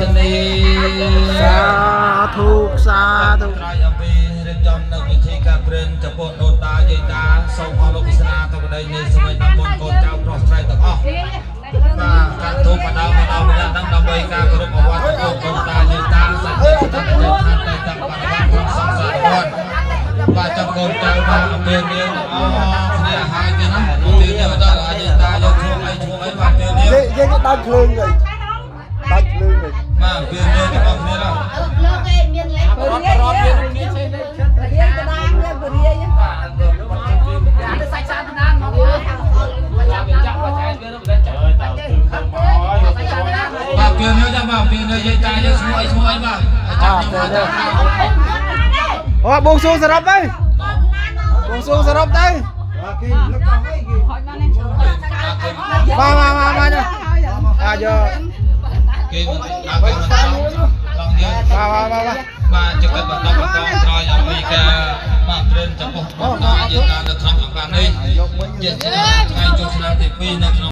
តនីសាធុសាធុត្រៃអំពីរៀបចំនៅពិធីការព្រឹងចំពោះដូនតាយាយតាសូមអរលោកពិស្នាទៅប្តីនៃសម័យតាមមុនកូនចៅប្រុសស្រីទាំងអស់បាទការទូបដៅម្យ៉ាងហ្នឹងដើម្បីការគោរពអវត្តទៅដូនតាយាយតាសត្វទេវតាទៅតាំងបដិបត្តិក្នុងសង្សារគាត់បាទចំកូនចៅបាទអំពីនាងអស់គ្នាហើយគេណាអំពីនេះបន្តយាយតាយកឈ្មោះអីបាទពេលនេះយើងដាច់ភ្លើងទៅដាច់ភ្លើងទៅបាទពេលនេះទាំងអស់គ្នាឡើយលើគេមានលេខបរិយាមាននេះផ្សេងនេះរៀនកដាងនេះបរិយាទៅសាច់សាទៅណាងមកវាចាក់បច្ចេកវាទៅចាក់បាទពេលនេះចាំបាទពេលនេះយាយតាយកឈ្មោះអីបាទចាំខ្ញុំទៅអូបងសួងសរុបទៅបងសួងសរុបទៅគេលឹកដល់អីគេមកយកគេមិនដាក់គេមិនឡងយើងបាទចង្កិតបន្តក្រោយអំពីការបាទព្រឹងចំពោះបងតាយាយតានៅក្នុងអង្គការនេះជាថ្ងៃចូលឆ្នាំទី2នៅក្នុង